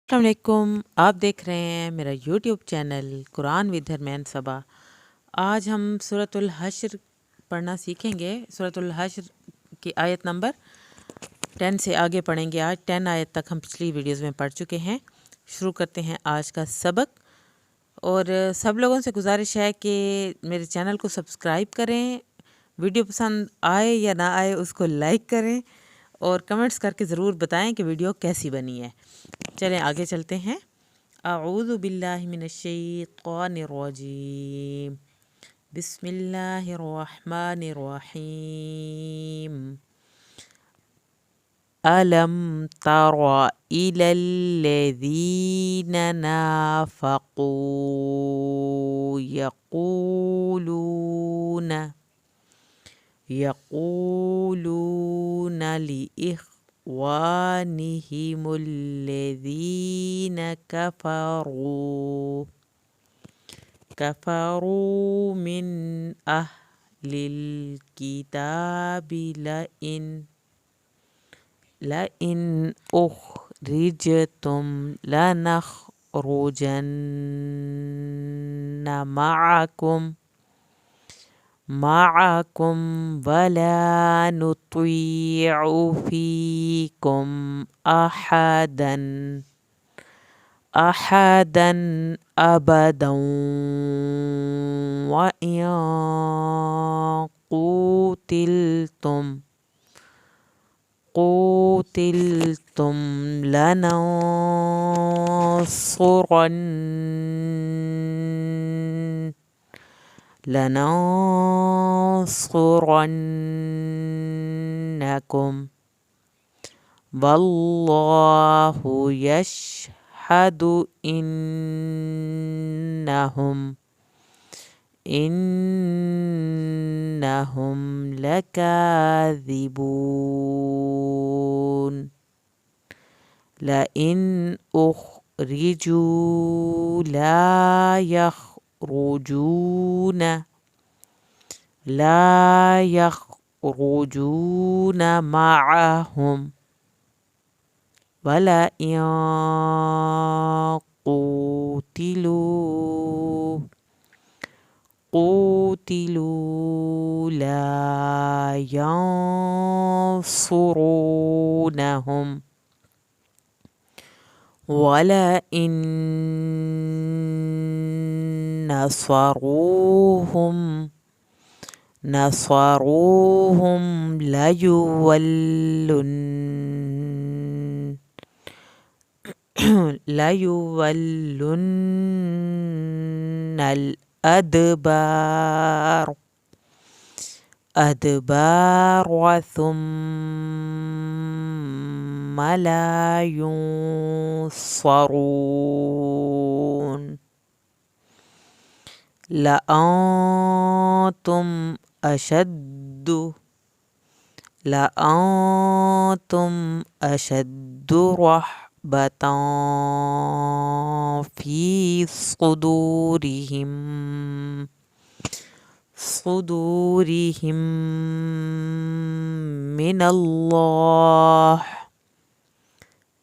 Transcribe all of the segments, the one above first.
السلام علیکم، آپ دیکھ رہے ہیں میرا یوٹیوب چینل قرآن ود حرمین صبا۔ آج ہم سورۃ الحشر پڑھنا سیکھیں گے۔ سورۃ الحشر کی آیت نمبر 10 سے آگے پڑھیں گے۔ آج 10 آیت تک ہم پچھلی ویڈیوز میں پڑھ چکے ہیں۔ شروع کرتے ہیں آج کا سبق، اور سب لوگوں سے گزارش ہے کہ میرے چینل کو سبسکرائب کریں، ویڈیو پسند آئے یا نہ آئے اس کو لائک کریں، اور کمنٹس کر کے ضرور بتائیں کہ ویڈیو کیسی بنی ہے۔ چلیں آگے چلتے ہیں۔ اعوذ باللہ من الشیطان الرجیم، بسم اللہ الرحمن الرحیم۔ ألم تر إلى الذين نافقوا يقولون لإخوانهم الذين كفروا من أهل الكتاب لئن أخرجتم لنخرجن معكم ولا نطيع فيكم أحدا أبدا وإن قوتلتم لننصرنكم والله يشهد إنهم لكاذبون لئن أخرجوا لا يخرجون معهم ولئن قوتلوا لا ينصرونهم ولئن نصروهم ليولن الأدبار ثم لا ينصرون لأنتم أشد رهبة في صدورهم من الله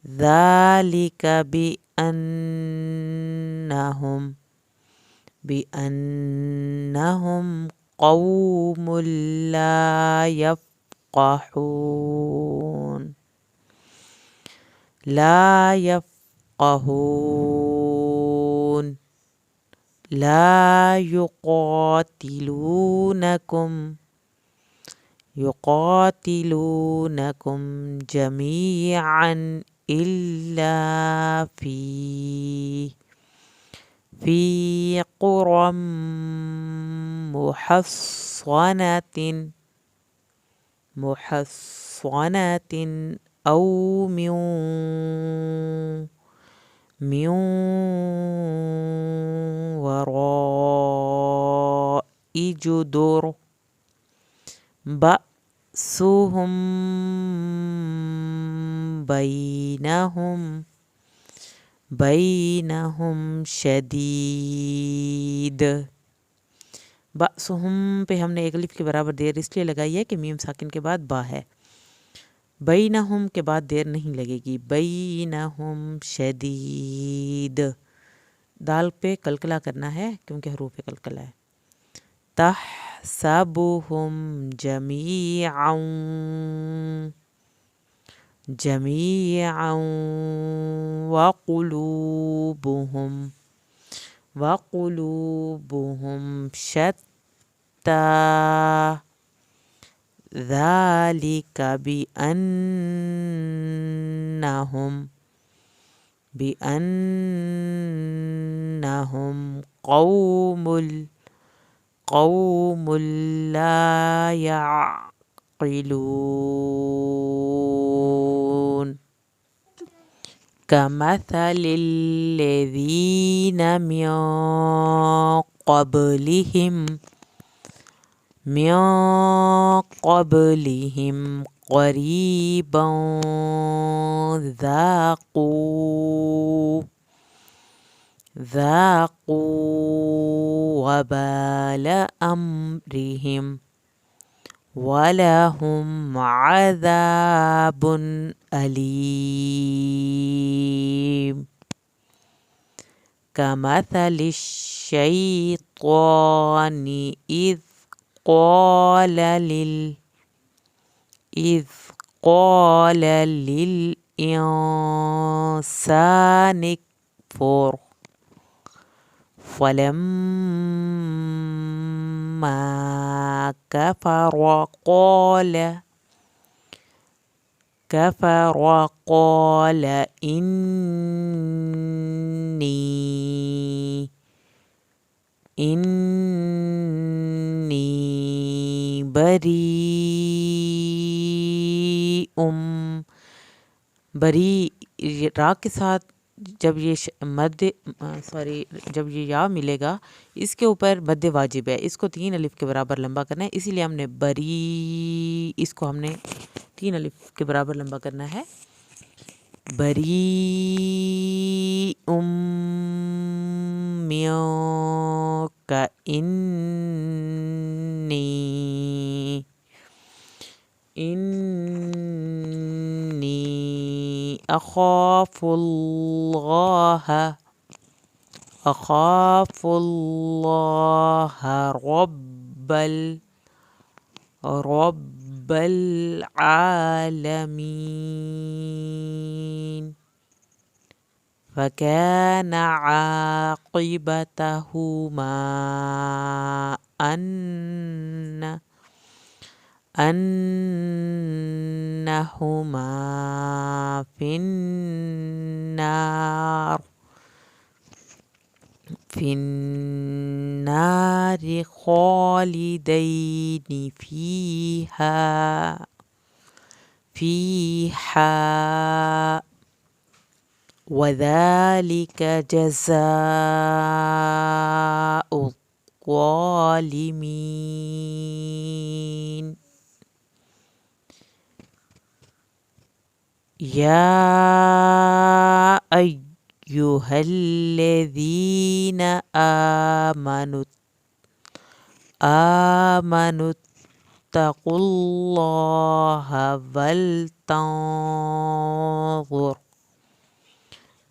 ذلك بأنهم قوم لا يفقهون لا يقاتلونكم جميعا إلا في قرى محصنة أو من وراء جدر بأسهم بینہم شدید۔ بأسہم پہ ہم نے ایک الف کے برابر دیر اس لیے لگائی ہے کہ میم ساکن کے بعد با ہے۔ بینہم کے بعد دیر نہیں لگے گی، بینہم شدید، دال پہ قلقلہ کرنا ہے کیونکہ حروف قلقلہ ہے. تحسبهم جميعا جميعا وقلوبهم شتى ذلك بأنهم قوم لا يعقلون. كمثل الذين من قبلهم قريبا ذاقوا وبال أمرهم ولهم عذاب أليم. كمثل الشيطان إذ قال للإنسان اكفر فلما كفر قال إني بری را کے ساتھ جب یہ جب یہ یا ملے گا اس کے اوپر مد واجب ہے، اس کو 3 الف کے برابر لمبا کرنا ہے، اسی لیے ہم نے اس کو ہم نے 3 الف کے برابر لمبا کرنا ہے. بریء منک إني أخاف الله رب العالمين. فكان عاقبتهما أنهما في النار خالدين فيها وذلك جزاء الظالمين. يا أيها الذين آمنوا اتقوا الله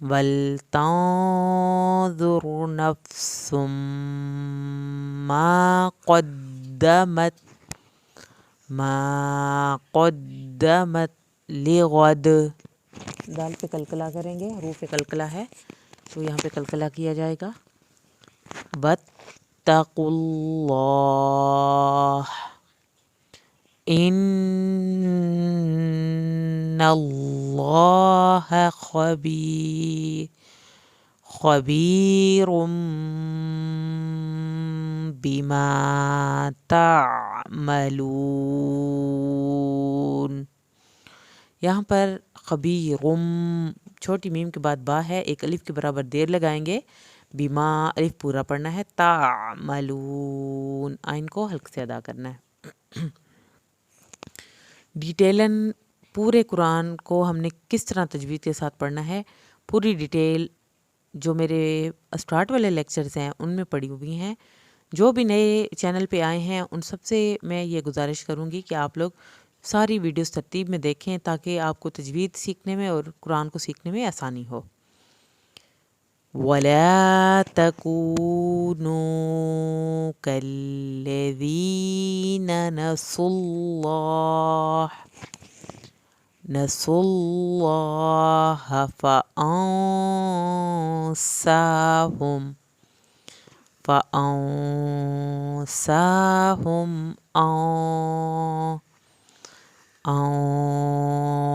ولتنظر نفس ما قدمت لغد. دال پہ قلقلہ کریں گے، حروف قلقلہ ہے تو یہاں پہ قلقلہ کیا جائے گا. واتقوا اللہ ان اللہ خبیر بما تعملون. یہاں پر خبیرم چھوٹی میم کے بعد با ہے، ایک الف کے برابر دیر لگائیں گے، بیما الف پورا پڑھنا ہے، تعملون آئین کو حلق سے ادا کرنا ہے. ڈیٹیلن پورے قرآن کو ہم نے کس طرح تجوید کے ساتھ پڑھنا ہے، پوری ڈیٹیل جو میرے اسٹارٹ والے لیکچرز ہیں ان میں پڑھی ہوئی ہیں. جو بھی نئے چینل پہ آئے ہیں ان سب سے میں یہ گزارش کروں گی کہ آپ لوگ ساری ویڈیوز ترتیب میں دیکھیں تاکہ آپ کو تجوید سیکھنے میں اور قرآن کو سیکھنے میں آسانی ہو۔ وَلَا تَكُونُوا كَالَّذِينَ نسوا الله فأنساهم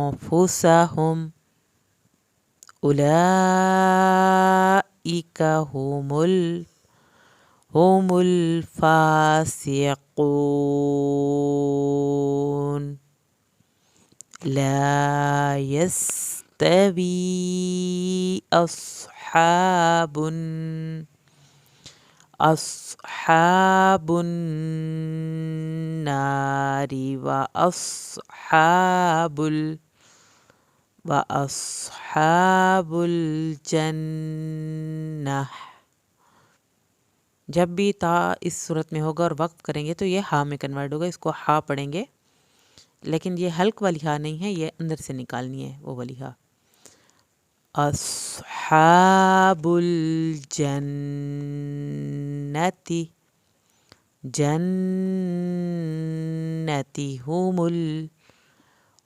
أنفسهم أولئك هم الفاسقون لا يستوي أصحاب النار وأصحاب الجنة۔ جب بھی تا اس صورت میں ہوگا اور وقف کریں گے تو یہ ہا میں کنورٹ ہوگا، اس کو ہا پڑھیں گے، لیکن یہ حلق والی ہا نہیں ہے، یہ اندر سے نکالنی ہے وہ والی ہا۔ اصحاب الجنتی جنتی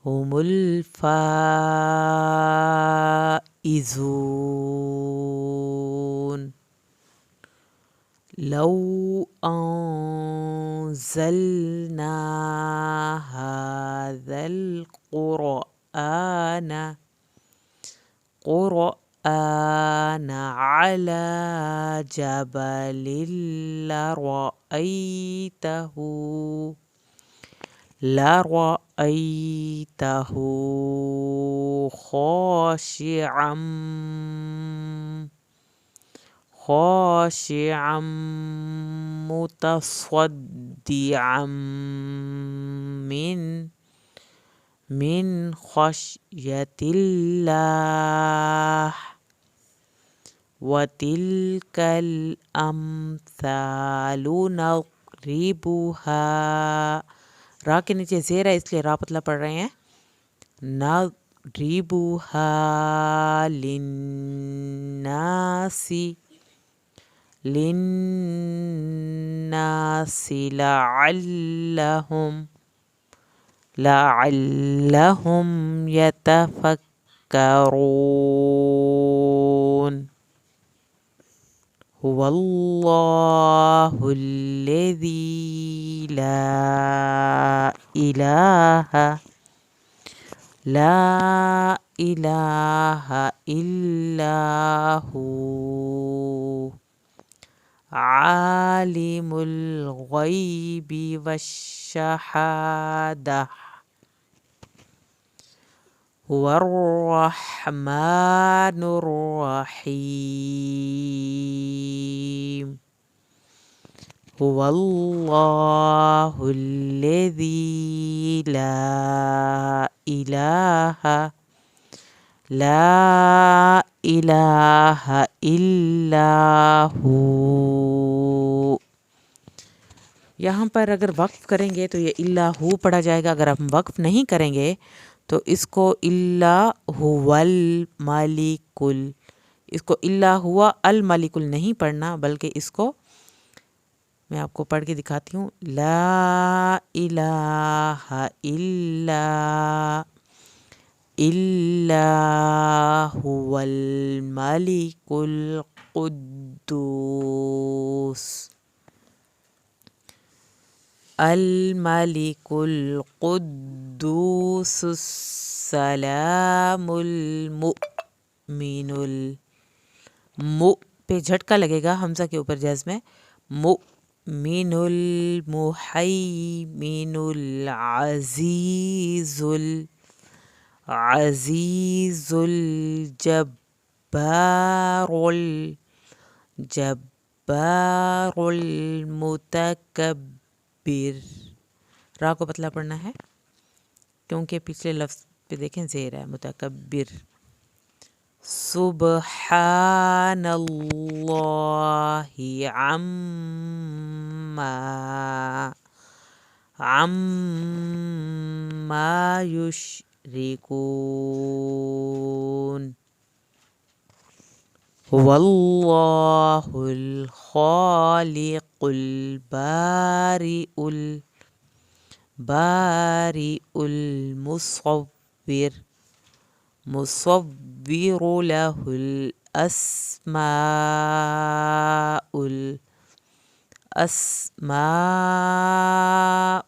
هم الفائزون۔ لو أنزلنا هذا القرآن على جبل لرأيته خاشعا متصدعا من خشية الله وتلك الأمثال نضربها، را کے نیچے زیر ہے اس لیے را پتلا پڑھ رہے ہیں، نضربها للناس لعلهم يتفكرون۔ هو الله الذي لا إله إلا هو عالم الغيب والشهادة هو الرحمن الرحيم۔ هو الله الذي لا إله إلا هو۔ یہاں پر اگر وقف کریں گے تو یہ اللہ پڑھا جائے گا، اگر ہم وقف نہیں کریں گے تو اس کو اللہ هو الملک اس کو اللہ ہوا الملک نہیں پڑھنا، بلکہ اس کو میں آپ کو پڑھ کے دکھاتی ہوں، لا الہ الا هو الملك القدوس السلام المؤمن پہ جھٹکا لگے گا حمزہ کے اوپر جزم ہے، مؤمن المحیمن العزیز الجبار المتکبر۔ را کو پتلا پڑھنا ہے کیونکہ پچھلے لفظ پہ دیکھیں زیر ہے، متکبر۔ سبحان اللہ عما يشركون هو الله الخالق البارئ المصور له الأسماء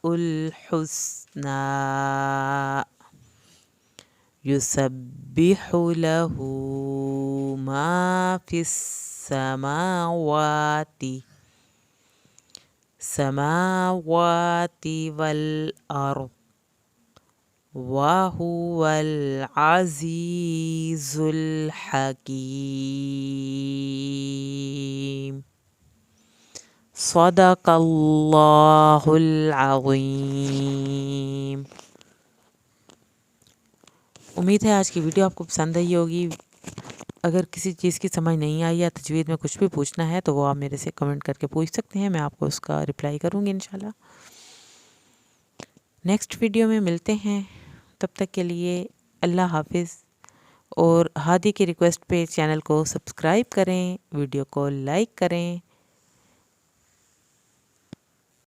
الحسنى يسبح له ما في السماوات والأرض وهو العزيز الحكيم صدق اللہ العظیم۔ امید ہے آج کی ویڈیو آپ کو پسند آئی ہوگی۔ اگر کسی چیز کی سمجھ نہیں آئی یا تجوید میں کچھ بھی پوچھنا ہے تو وہ آپ میرے سے کمنٹ کر کے پوچھ سکتے ہیں، میں آپ کو اس کا رپلائی کروں گی انشاءاللہ۔ نیکسٹ ویڈیو میں ملتے ہیں، تب تک کے لیے اللہ حافظ۔ اور ہادی کی ریکویسٹ پہ چینل کو سبسکرائب کریں، ویڈیو کو لائک کریں۔